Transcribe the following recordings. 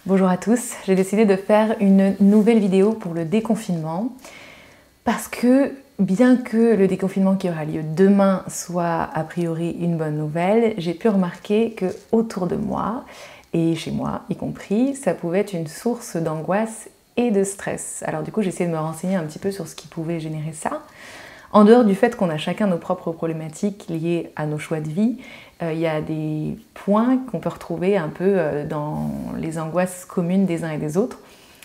Bonjour à tous, j'ai décidé de faire une nouvelle vidéo pour le déconfinement parce que bien que le déconfinement qui aura lieu demain soit a priori une bonne nouvelle, j'ai pu remarquer que autour de moi et chez moi y compris, ça pouvait être une source d'angoisse et de stress. Alors du coup j'ai essayé de me renseigner un petit peu sur ce qui pouvait générer ça. En dehors du fait qu'on a chacun nos propres problématiques liées à nos choix de vie, il y a des points qu'on peut retrouver un peu dans les angoisses communes des uns et des autres.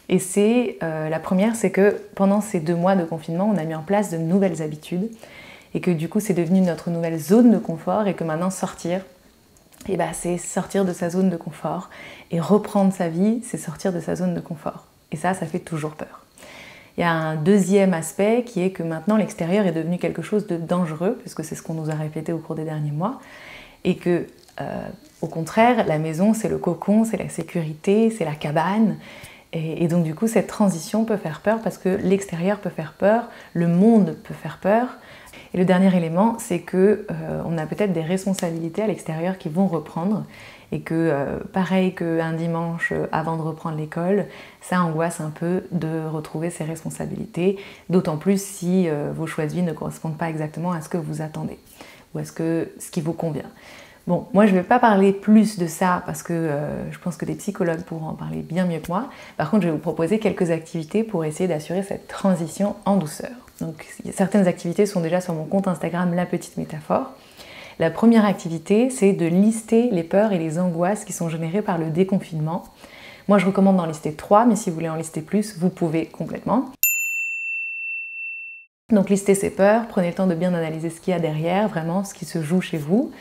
Et la première, c'est que pendant ces 2 mois de confinement, on a mis en place de nouvelles habitudes et que du coup, c'est devenu notre nouvelle zone de confort et que maintenant, sortir, c'est sortir de sa zone de confort et reprendre sa vie, c'est sortir de sa zone de confort. Et ça fait toujours peur. Il y a un deuxième aspect qui est que maintenant l'extérieur est devenu quelque chose de dangereux, puisque c'est ce qu'on nous a répété au cours des derniers mois, et que, au contraire, la maison c'est le cocon, c'est la sécurité, c'est la cabane, et donc du coup cette transition peut faire peur parce que l'extérieur peut faire peur, le monde peut faire peur. Et le dernier élément, c'est que on a peut-être des responsabilités à l'extérieur qui vont reprendre et que, pareil qu'un dimanche avant de reprendre l'école, ça angoisse un peu de retrouver ses responsabilités, d'autant plus si vos choix de vie ne correspondent pas exactement à ce que vous attendez ou à ce qui vous convient. Bon, moi je ne vais pas parler plus de ça parce que je pense que des psychologues pourront en parler bien mieux que moi. Par contre, je vais vous proposer quelques activités pour essayer d'assurer cette transition en douceur. Donc, certaines activités sont déjà sur mon compte Instagram La Petite Métaphore. La première activité, c'est de lister les peurs et les angoisses qui sont générées par le déconfinement. Moi, je recommande d'en lister 3, mais si vous voulez en lister plus, vous pouvez complètement. Donc, listez ces peurs, prenez le temps de bien analyser ce qu'il y a derrière, vraiment ce qui se joue chez vous.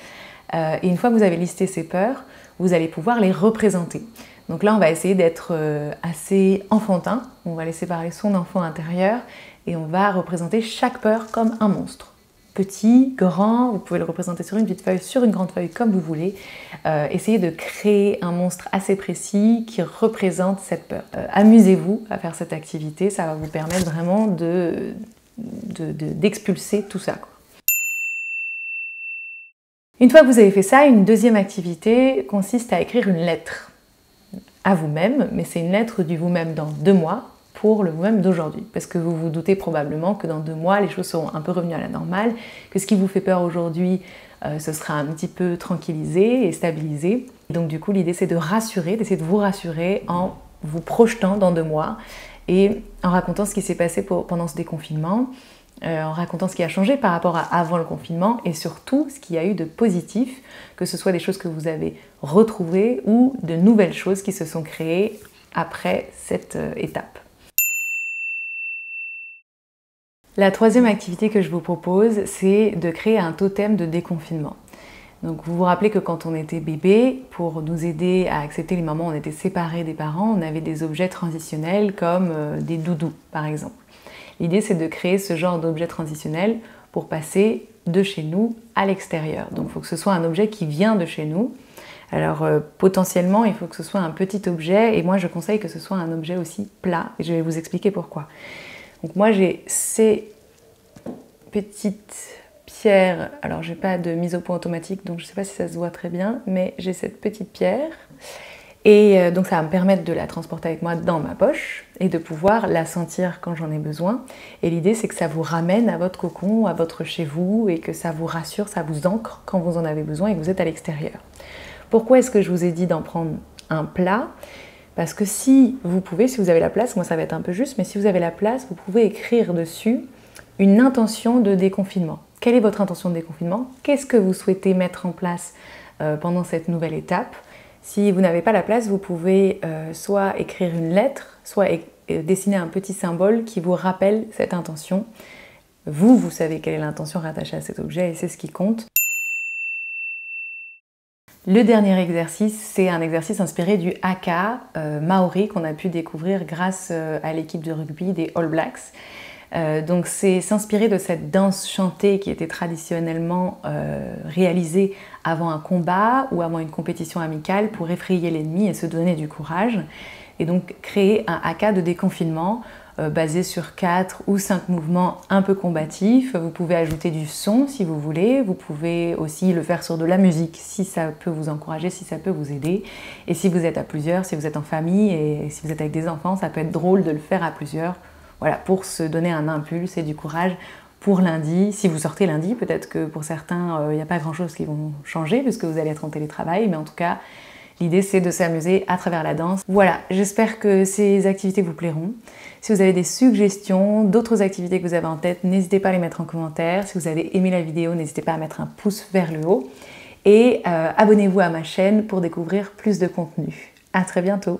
Et une fois que vous avez listé ces peurs, vous allez pouvoir les représenter. Donc là, on va essayer d'être assez enfantin. On va laisser parler son enfant intérieur et on va représenter chaque peur comme un monstre. Petit, grand, vous pouvez le représenter sur une petite feuille, sur une grande feuille, comme vous voulez. Essayez de créer un monstre assez précis qui représente cette peur. Amusez-vous à faire cette activité, ça va vous permettre vraiment d'expulser tout ça, quoi. Une fois que vous avez fait ça, une deuxième activité consiste à écrire une lettre à vous-même, mais c'est une lettre du vous-même dans 2 mois pour le vous-même d'aujourd'hui. Parce que vous vous doutez probablement que dans 2 mois, les choses seront un peu revenues à la normale, que ce qui vous fait peur aujourd'hui, ce sera un petit peu tranquillisé et stabilisé. Et donc du coup, l'idée c'est de rassurer, d'essayer de vous rassurer en vous projetant dans 2 mois et en racontant ce qui s'est passé pendant ce déconfinement, en racontant ce qui a changé par rapport à avant le confinement et surtout ce qu'il y a eu de positif, que ce soit des choses que vous avez retrouvées ou de nouvelles choses qui se sont créées après cette étape. La troisième activité que je vous propose, c'est de créer un totem de déconfinement. Donc vous vous rappelez que quand on était bébé, pour nous aider à accepter les moments où on était séparés des parents, on avait des objets transitionnels comme des doudous par exemple. L'idée c'est de créer ce genre d'objet transitionnel pour passer de chez nous à l'extérieur. Donc il faut que ce soit un objet qui vient de chez nous. Alors potentiellement il faut que ce soit un petit objet et moi je conseille que ce soit un objet aussi plat et je vais vous expliquer pourquoi. Donc moi j'ai ces petites pierres, alors j'ai pas de mise au point automatique donc je sais pas si ça se voit très bien, mais j'ai cette petite pierre. Et donc ça va me permettre de la transporter avec moi dans ma poche et de pouvoir la sentir quand j'en ai besoin. Et l'idée c'est que ça vous ramène à votre cocon, à votre chez vous et que ça vous rassure, ça vous ancre quand vous en avez besoin et que vous êtes à l'extérieur. Pourquoi est-ce que je vous ai dit d'en prendre un plat ? Parce que si vous pouvez, si vous avez la place, moi ça va être un peu juste, mais si vous avez la place, vous pouvez écrire dessus une intention de déconfinement. Quelle est votre intention de déconfinement ? Qu'est-ce que vous souhaitez mettre en place pendant cette nouvelle étape ? Si vous n'avez pas la place, vous pouvez soit écrire une lettre, soit dessiner un petit symbole qui vous rappelle cette intention. Vous savez quelle est l'intention rattachée à cet objet et c'est ce qui compte. Le dernier exercice, c'est un exercice inspiré du haka maori qu'on a pu découvrir grâce à l'équipe de rugby des All Blacks. Donc c'est s'inspirer de cette danse chantée qui était traditionnellement réalisée avant un combat ou avant une compétition amicale pour effrayer l'ennemi et se donner du courage. Et donc créer un haka de déconfinement basé sur 4 ou 5 mouvements un peu combatifs. Vous pouvez ajouter du son si vous voulez, vous pouvez aussi le faire sur de la musique si ça peut vous encourager, si ça peut vous aider. Et si vous êtes à plusieurs, si vous êtes en famille et si vous êtes avec des enfants, ça peut être drôle de le faire à plusieurs, voilà, pour se donner un impulse et du courage pour lundi. Si vous sortez lundi, peut-être que pour certains, il n'y a pas grand-chose qui vont changer puisque vous allez être en télétravail, mais en tout cas, l'idée c'est de s'amuser à travers la danse. Voilà, j'espère que ces activités vous plairont. Si vous avez des suggestions, d'autres activités que vous avez en tête, n'hésitez pas à les mettre en commentaire. Si vous avez aimé la vidéo, n'hésitez pas à mettre un pouce vers le haut. Et abonnez-vous à ma chaîne pour découvrir plus de contenu. À très bientôt!